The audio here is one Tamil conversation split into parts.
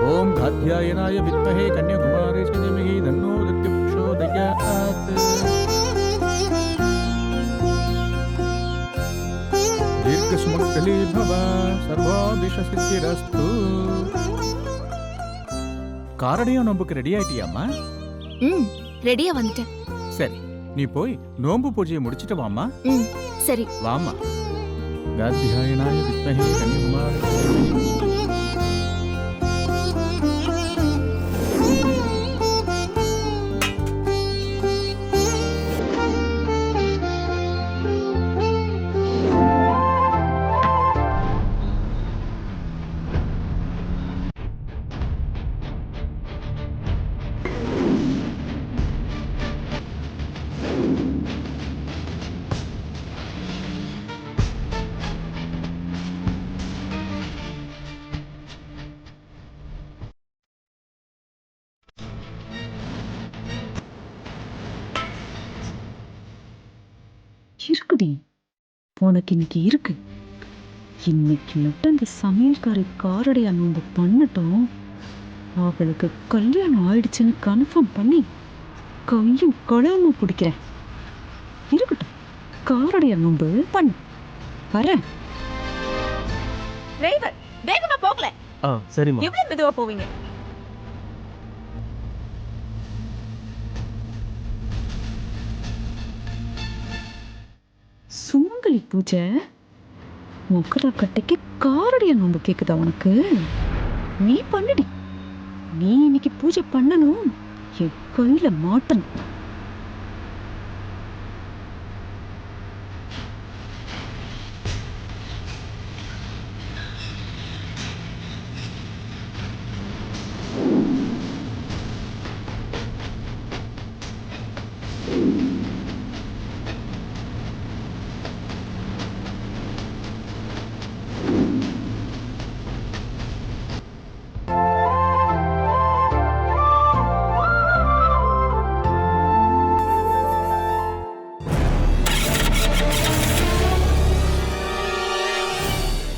ஓம் காத்யாயனாய வித்மஹே கன்யாகுமாரி தீமஹி தன்னோ பிரச்சோதயாத். தீர்க்க சுமங்கலி பவ சர்வாபிஷ சித்திரஸ்து. காரடையும் நோம்புக்கு ரெடி ஆயிட்டியாமா? ரெடியா வந்துட்டேன். சரி, நீ போய் நோம்பு பூஜையை முடிச்சிட்டு வாமா. சரி வாமா. காத்யாயனாய வித்மஹே கன்யாகுமாரி. இருக்குடி, உனக்கு இன்னைக்கு இருக்கு. இன்னைக்கு மட்டும் இந்த சமையல்காரி காரடைய நோம்பு பண்ணட்டும். அவளுக்கு கல்யாணம் ஆயிடுச்சுன்னு கன்ஃபார்ம் பண்ணி கையும் களவுமா பிடிக்கிறேன். இருக்கட்டும், காரடைய நோம்பு பண்ணு. வரேன். டிரைவர் வேகமா போகல. சரிம்மா. எவ்வளவு மெதுவா போவீங்க? சுமங்கலி பூஜை முகர கட்டைக்கு காரடைய நோம்பு கேக்குதா உனக்கு? நீ பண்ணுடி. நீ இன்னைக்கு பூஜை பண்ணணும், என் கையில மாட்டணும்.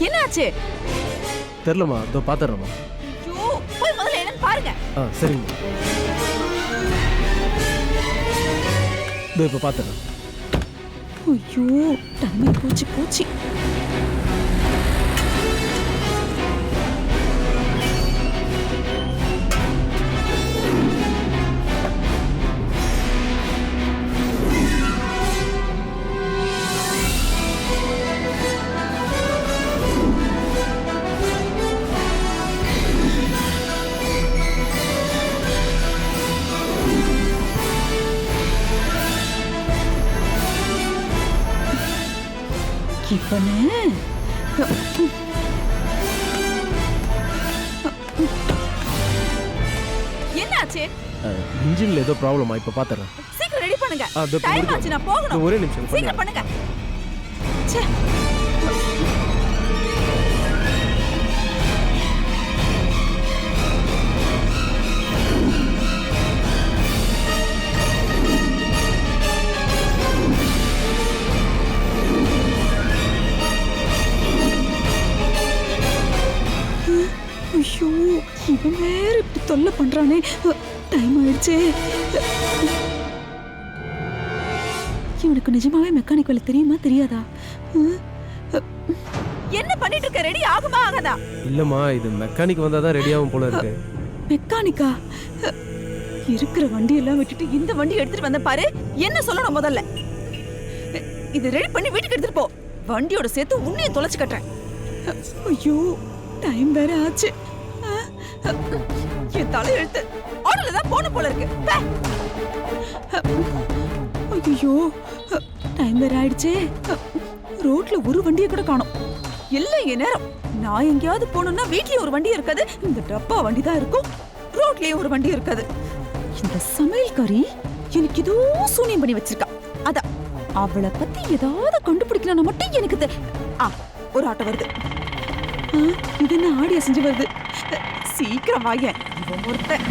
என்னாச்சு? தெரியலம்மா, இதோ பாத்துறேம்மா. ஐயோ, போய் முதல்ல என்னன்னு பாருங்க. சரிம்மா, இதோ இப்ப பாத்துறேன். ஐயோ, டைம் போச்சு போச்சு. இப்பனே என்னாச்சு? இன்ஜின்ல ஏதோ ப்ராப்ளமா, இப்ப பாத்துறேன். சீக்கிரம் ரெடி பண்ணுங்க. இதோ இப்ப டைம் முடிக்கும். ஆச்சு, நான் போகணும். ஒரே நிமிஷம் சீக்கிரம் பண்ணுங்க. ச்சே. ஐயோ, இவன் வேற இப்படி தொல்லை பண்றானே. டைம் ஆயிடுச்சே. இவனுக்கு நிஜமாவே மெக்கானிக் வேலை தெரியுமா தெரியாதா? என்ன பண்ணிட்டு இருக்க? ரெடி ஆகுமா ஆகாதா? இல்லம்மா, இது மெக்கானிக் வந்தாதான் ரெடி ஆகும் போல இருக்கு. மெக்கானிக்கா? இருக்கிற வண்டி எல்லாம் விட்டுட்டு இந்த வண்டி எடுத்துட்டு வந்த பாரு. என்ன சொல்லணும் முதல்ல? இது ரெடி பண்ணி வீட்டுக்கு எடுத்துட்டு போ. வண்டியோட சேர்த்து உன்னையும் தொலைச்சு கட்டுறேன். ஐயோ, டைம் வேற ஆச்சு. என் தலையெழுத்து ஆர்டர்ல தான் போன போல இருக்கு. ஐயோ, டைம் வேற ஆயிடுச்சே. ரோட்ல ஒரு வண்டியை கூட காணோம். இல்ல, என் நேரம். நான் எங்கேயாவது போகணும்னா வீட்லயே ஒரு வண்டி இருக்காது, இந்த டப்பா வண்டி தான் இருக்கும். ரோட்லயே ஒரு வண்டி இருக்காது. இந்த சமையல்காரி எனக்கு ஏதோ சூனியம் பண்ணி வச்சிருக்கா. அதான் அவளை பத்தி ஏதாவது கண்டுபிடிக்கணும்னா மட்டும் எனக்கு ஒரு ஆட்டோ வருது. இது என்ன ஆடியா செஞ்சு வருது? சீக்கிரம் வாங்க, இவன் ஒருத்தன்.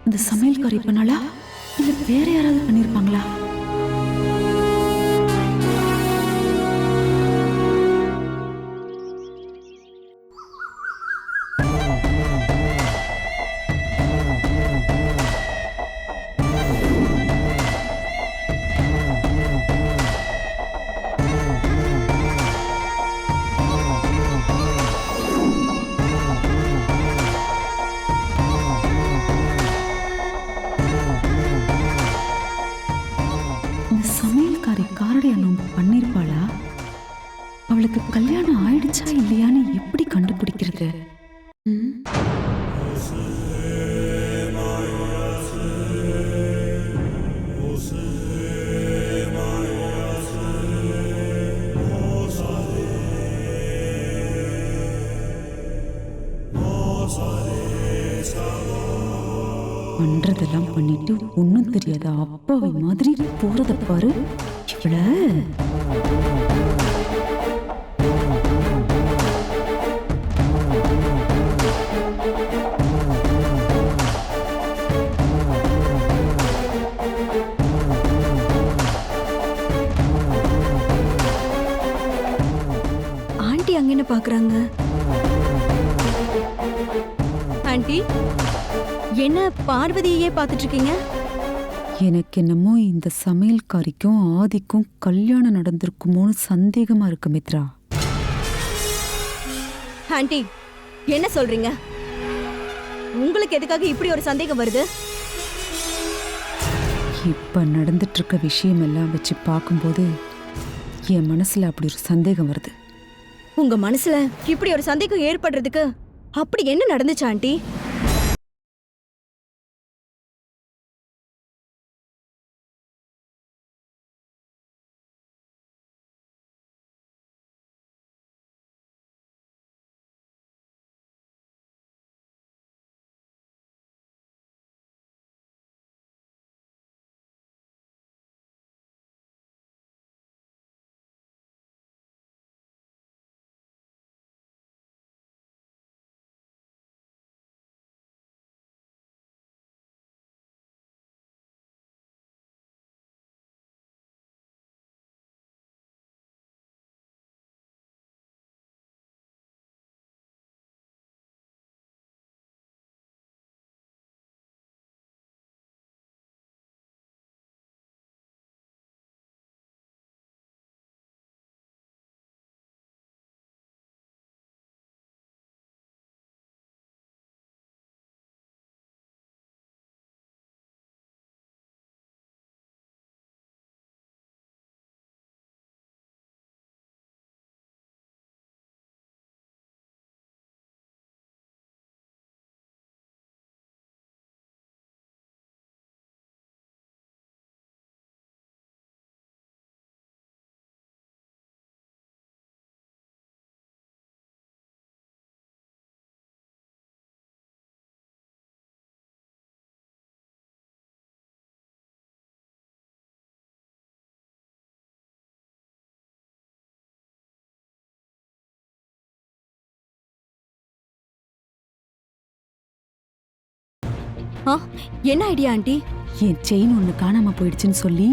இந்த சமையல்காரி பண்ணாளா இல்ல வேற யாராவது பண்ணிருப்பாங்களா? இந்த சமையல்காரி காரடையா நோன்பு பண்ணிருப்பாளா? அவளுக்கு கல்யாணம் ஆயிடுச்சா இல்லையான்னு எப்படி கண்டுபிடிக்கிறது? ம்? பண்றதெல்லாம் பண்ணிட்டு ஒண்ணும் தெரியாத அப்பாவை மாதிரி போறத பாரு. இவள ஆண்டி அங்க என்ன பாக்குறாங்க? ஆண்டி என்ன பார்வதியே பாத்துட்டு இருக்கீங்க? எனக்கு என்னமோ இந்த சமையல்காரிக்கும் ஆதிக்கும் கல்யாணம் நடந்திருக்குமோன்னு சந்தேகமா இருக்கு மித்ரா. ஆண்டி என்ன சொல்றீங்க? உங்களுக்கு எதுக்காக இப்படி ஒரு சந்தேகம் வருது? இப்ப நடந்துட்டு இருக்க விஷயம் எல்லாம் வச்சு பார்க்கும்போது என் மனசுல அப்படி ஒரு சந்தேகம் வருது. உங்க மனசுல இப்படி ஒரு சந்தேகம் ஏற்படுறதுக்கு அப்படி என்ன நடந்துச்சு ஆண்டி? என்ன ஐடியா ஆண்டி? என் செயின் ஒண்ணு காணாம போயிடுச்சுன்னு சொல்லி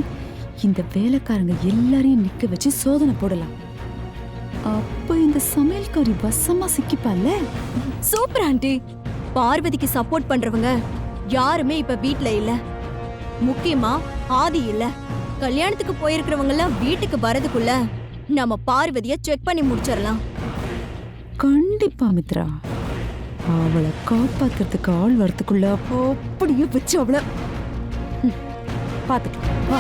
இந்த வேலைக்காரங்க எல்லாரையும் நிக்க வச்சு சோதனை போடலாம். அப்ப இந்த சமையல்காரி வசமா சிக்கிப்பால. Super aunty. பார்வதிக்கு சப்போர்ட் பண்றவங்க யாருமே இப்ப வீட்ல இல்ல. முக்கியமா ஆதி இல்ல. கல்யாணத்துக்கு போயிருக்கிறவங்க எல்லாம் வீட்டுக்கு வரதுக்குள்ள நம்ம பார்வதிய செக் பண்ணி முடிச்சிடலாம். கண்டிப்பா மித்ரா. அவளை காப்பாத்துறதுக்கு ஆள் வரதுக்குள்ள அப்படியே வச்சு அவளை பாத்துட்டு வா.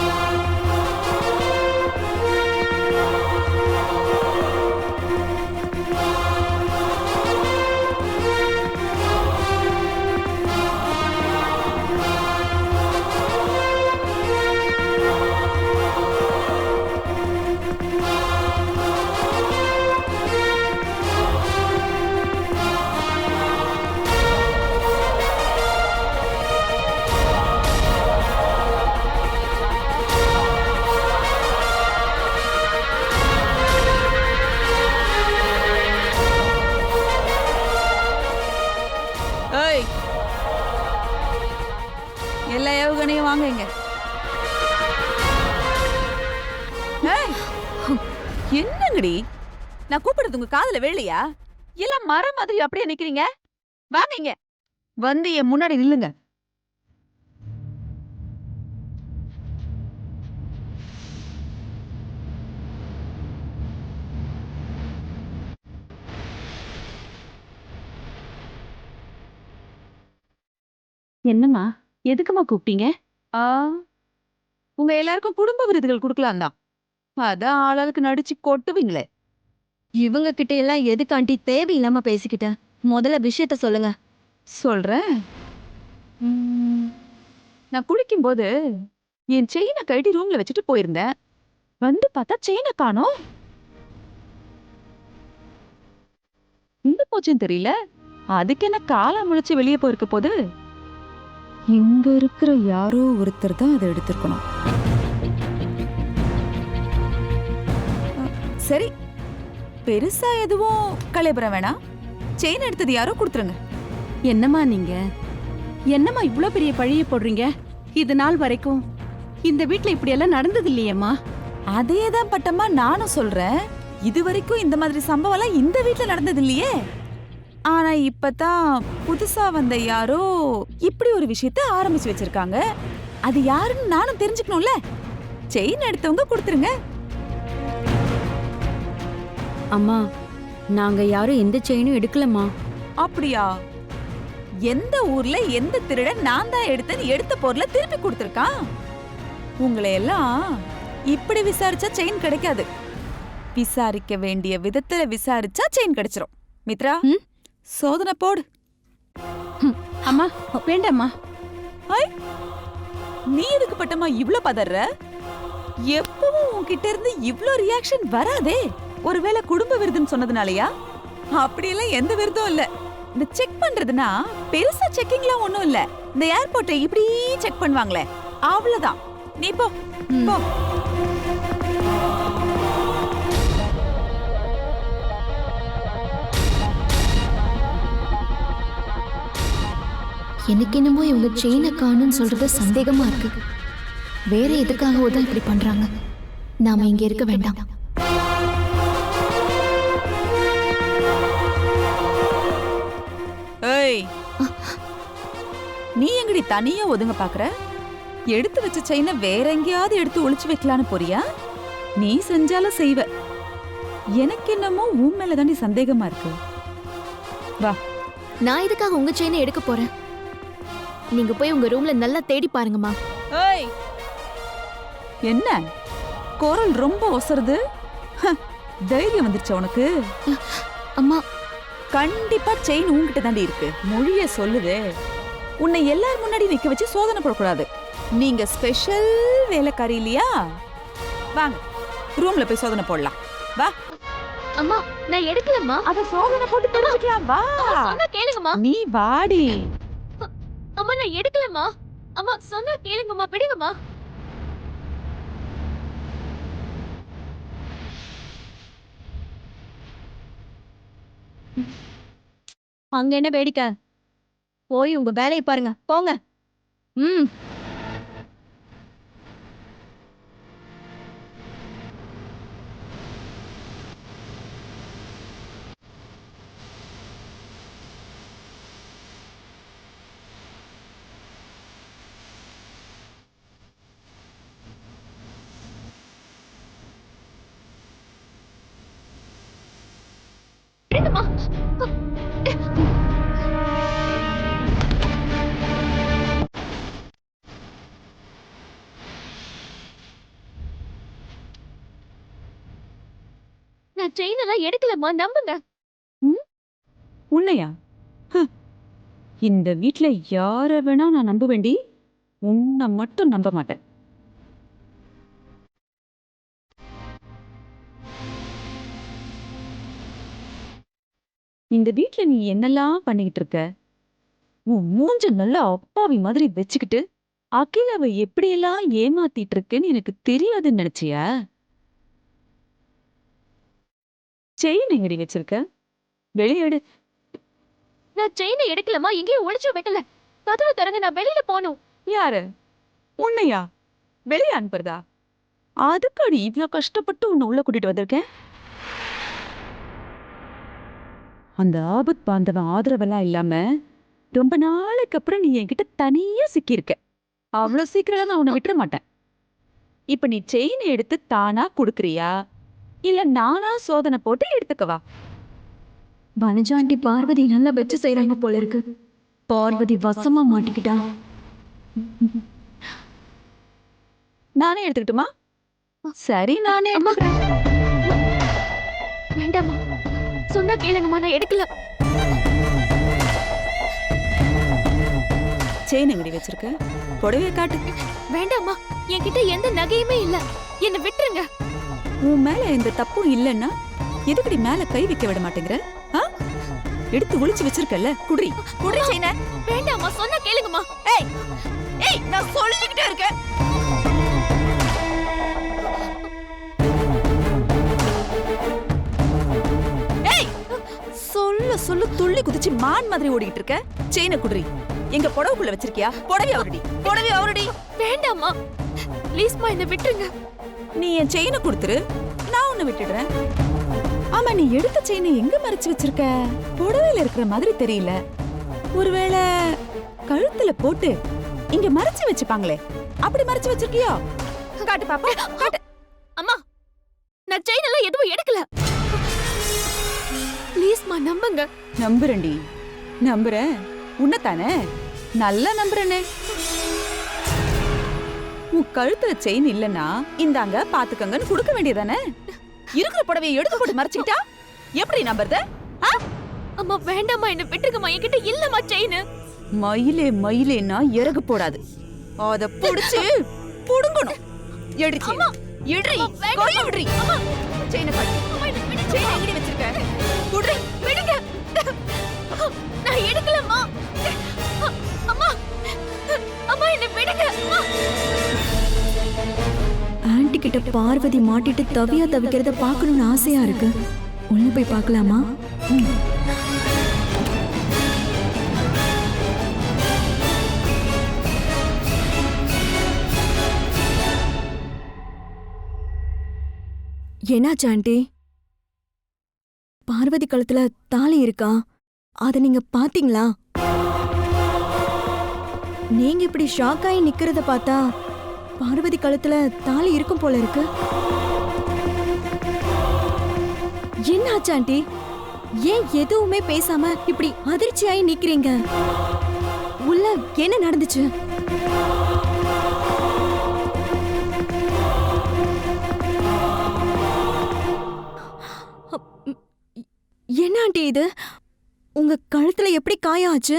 எல்லா ஏவுகணையும் வாங்க இங்க. ஏய், என்னங்கடி நான் கூப்பிடுறது உங்க காதுல விழலையா? எல்லாம் மரம் மாதிரி அப்படியே நிக்கிறீங்க. வாங்க இங்க வந்து என் முன்னாடி நில்லுங்க. என்னம்மா, எதுக்குமா கூப்பிட்டீங்க? ஆ, உங்க எல்லாருக்கும் குடும்ப விருதுகள் கொடுக்கலாம் தான். அதான் ஆளாளுக்கு நடிச்சு கொட்டுவீங்களே. இவங்க கிட்ட எல்லாம் எதுக்கு ஆண்டி தேவையில்லாம பேசிக்கிட்ட? முதல்ல விஷயத்த சொல்லுங்க. சொல்றேன். நான் குளிக்கும்போது என் செயினை கழட்டி ரூம்ல வச்சுட்டு போயிருந்தேன். வந்து பார்த்தா செயினை காணோம். எங்க போச்சுன்னு தெரியல. அதுக்கு என்ன காலம் முளைச்சு வெளியே போயிருக்க போது. இங்க இருக்கிற யாரோ ஒருத்தர் தான் அதை எடுத்திருக்கணும். சரி, பெருசா எதுவும் கலைபுரம் வேணாம். செயின் எடுத்தது யாரோ கொடுத்துருங்க. என்னம்மா நீங்க? என்னம்மா இவ்ளோ பெரிய பழிய போடுறீங்க? இது நாள் வரைக்கும் இந்த வீட்ல இப்படி எல்லாம் நடந்தது இல்லையேம்மா. அதே தான் பட்டம்மா நானும் சொல்றேன். இது வரைக்கும் இந்த மாதிரி சம்பவம் எல்லாம் இந்த வீட்ல நடந்தது இல்லையே. ஆனா இப்பதான் புதுசா வந்த யாரோ இப்படி ஒரு விஷயத்த ஆரம்பிச்சு வச்சிருக்காங்க. அது யாருன்னு நானும் தெரிஞ்சுக்கணும்ல. செயின் எடுத்தவங்க கொடுத்துருங்க. அம்மா, நாங்க யாரும் எந்த செயினும் எடுக்கலம்மா. அப்படியா? எந்த ஊர்ல எந்த திருடன் நான் தான் எடுத்தேன்னு எடுத்த பொருளை திருப்பி கொடுத்துருக்கான்? உங்களை எல்லாம் இப்படி விசாரிச்சா செயின் கிடைக்காது. விசாரிக்க வேண்டிய விதத்துல விசாரிச்சா செயின் கிடைச்சிரும். மித்ரா, சோதனை போடு. அம்மா வேண்டாம்மா. ஐ, நீ எதுக்கு பட்டமா இவ்ளோ பதற? எப்பவும் உன்கிட்ட இருந்து இவ்ளோ ரியாக்ஷன் வராதே. ஒருவேளை குடும்ப விருதுன்னு சொன்னதுனாலயா? அப்படியெல்லாம் எந்த விருதும் இல்ல. இந்த செக் பண்றதுனா பெருசா செக்கிங்லாம் ஒண்ணும் இல்ல. இந்த ஏர்போர்ட்டை இப்படி செக் பண்ணுவாங்களே, அவ்வளவுதான். நீ போ போ. எனக்கு என்னமோ இவங்க செயினை காணும்னு சொல்றது சந்தேகமா இருக்கு. வேற எதுக்காகவோ தான் இப்படி பண்றாங்க. நாம இங்க இருக்க வேண்டாம். ஏய், நீ எங்கடி தனியா ஒதுங்க பாக்குற? எடுத்து வச்ச செயினை வேற எங்கேயாவது எடுத்து ஒளிச்சு வைக்கலான்னு போறியா? நீ செஞ்சாலும் செய்வ. எனக்கு என்னமோ உன் மேல தாண்டி சந்தேகமா இருக்கு. வா. நான் இதுக்காக உங்க செயினை எடுக்க போறேன். நீங்க போய் உங்க ரூம்ல நல்லா தேடி பாருங்கம்மா. ஏய், என்ன குரல் ரொம்ப ஒசருது? தைரியம் வந்துருச்சு உனக்கு? அம்மா, கண்டிப்பா செயின் உன்கிட்ட தாண்டி இருக்கு. மொழிய சொல்லுது. உன்னை எல்லார் முன்னாடி நிக்க வச்சு சோதனை போடக்கூடாது. நீங்க ஸ்பெஷல் வேலைக்காரி இல்லையா? வாங்க, ரூம்ல போய் சோதனை போடலாம். வா. அம்மா, நான் எடுக்கலம்மா. அத சோதனை போட்டு தெரிஞ்சுக்கலாம். வா. சொன்னா கேளுங்கம்மா. நீ வாடி. அம்மா, நான் எடுக்கலம்மா. அம்மா, சொன்னா கேளுங்கம்மா, விடுங்கம்மா. அங்க என்ன வேடிக்கை? போய் உங்க வேலையை பாருங்க, போங்க. ம். விடுங்கம்மா. நான் செயின் எல்லாம் எடுக்கலம்மா, நம்புங்க. உன்னையா? இந்த வீட்ல யார வேணா நான் நம்ப வேண்டி, உன்னை மட்டும் நம்ப மாட்டேன். இந்த வீட்ல நீ என்னெல்லாம் பண்ணிக்கிட்டு இருக்க? உன் மூஞ்ச நல்லா அப்பாவி மாதிரி வச்சுக்கிட்டு அகிலாவை எப்படியெல்லாம் ஏமாத்திட்டு இருக்கேன்னு எனக்கு தெரியாதுன்னு நினைச்சியா? செயின் எங்கடி வச்சிருக்க? வெளியேடு. நான் செயினை எடுக்கலம்மா, எங்கேயும் ஒளிச்சு வைக்கல. கதவு திறங்க, நான் வெளியில போகணும். யாரு? உன்னையா வெளியே அனுப்புறதா? அதுக்காடி இவ்ளோ கஷ்டப்பட்டு உன்னை உள்ள கூட்டிட்டு வந்திருக்கேன். அந்த ஆபத் பாந்தவன் ஆதரவெல்லாம் இல்லாம ரொம்ப நாளைக்கு அப்புறம் நீ என்கிட்ட தனியா சிக்கியிருக்க. அவ்வளோ சீக்கிரம் நான் உன்னை விட்டுற மாட்டேன். இப்ப நீ செயின் எடுத்து தானா குடுக்குறியா இல்ல நானா சோதனை போட்டு எடுத்துக்கவா? வனஜா ஆண்டி பார்வதி நல்லா வச்சு செய்யறாங்க போல இருக்கு. பார்வதி வசமா மாட்டிக்கிட்டா. நானே எடுத்துக்கிட்டுமா? சரி, நானே எடுத்துக்கிறேன். வேண்டாமா, சொன்னா கேளுங்கம்மா, நான் எடுக்கல. செயின் எங்கடி வச்சிருக்க? புடவைய காட்டு. வேண்டாமா, என்கிட்ட எந்த நகையுமே இல்ல, என்ன விட்டுருங்க. உன் மேல எந்த தப்பும் இல்லைன்னா எதுக்கடி மேல கை வைக்க விட மாட்டேங்கிற? ஆ? எடுத்து ஒளிச்சு வச்சிருக்கல, குடி குடி செயின. வேண்டாமா, சொன்னா கேளுங்கம்மா. ஏய் ஏய், நான் சொல்லிக்கிட்டே இருக்கேன். ஏய், சொல்ல துள்ளி குதிச்சு மான் மாதிரி ஓடிக்கிட்டு இருக்க. செயின குடி. எங்க புடவைக்குள்ள வச்சிருக்கியா? புடவை அவரடி. வேண்டாமா, ப்ளீஸ்மா, என்ன விட்டுருங்க. நீ என் செயினை கொடுத்துரு, நான் உன்னை விட்டுடுறேன். ஆமா, நீ எடுத்த செயினை எங்க மறைச்சு வச்சிருக்க? புடவையில இருக்கிற மாதிரி தெரியல. ஒருவேளை கழுத்துல போட்டு இங்க மறைச்சு வச்சுப்பாங்களே, அப்படி மறைச்சு வச்சிருக்கியா? காட்டு பாப்பா, காட்டு. அம்மா, நான் செயின் எல்லாம் எதுவும் எடுக்கல. ப்ளீஸ்மா, நம்புங்க. நம்புறேன்டி, நம்புறேன். உன்னதானே நல்லா நம்புறேனே. உன் கழுத்துல செயின் இல்லன்னா இந்தாங்க பாத்துக்கங்கன்னு கொடுக்க வேண்டியதானே? இருக்கிற புடவையை எடுத்து போட்டு மறைச்சிக்கிட்டா எப்படி நம்புறது? அம்மா, வேண்டாமா, என்ன விட்டுருங்கம்மா, என்கிட்ட இல்லம்மா செயின். மயிலேன்னா இறகு போடாது, அத புடிச்சு புடுங்கணும். எடுச்சு எடுறி, கொய்ய விடுறி. செயினை காட்டு. செயினை எங்கடி வச்சிருக்க? குடுறி. விடுங்க, நான் எடுக்கலம்மா. அம்மா, அம்மா, என்ன விடுங்க. ஆண்டி கிட்ட பார்வதி மாட்டிட்டு தவிக்கிறத பார்க்கணும்னு ஆசையா இருக்கு. உள்ள போய் பார்க்கலாமா? என்னாச்சு ஆண்டி? பார்வதி கழுத்துல தாலி இருக்கா? அத நீங்க பாத்தீங்களா? நீங்க இப்படி ஷாக் ஆகி நிக்கிறத பார்த்தா பார்வதி கழுத்துல தாலி இருக்கும் போல இருக்கு. என்னாச்சு ஆண்டி? ஏன் எதுவுமே பேசாம இப்படி அதிர்ச்சியாயி நிக்கிறீங்க? உள்ள என்ன நடந்துச்சு? என்ன ஆண்டி இது? உங்க கழுத்துல எப்படி காயம் ஆச்சு?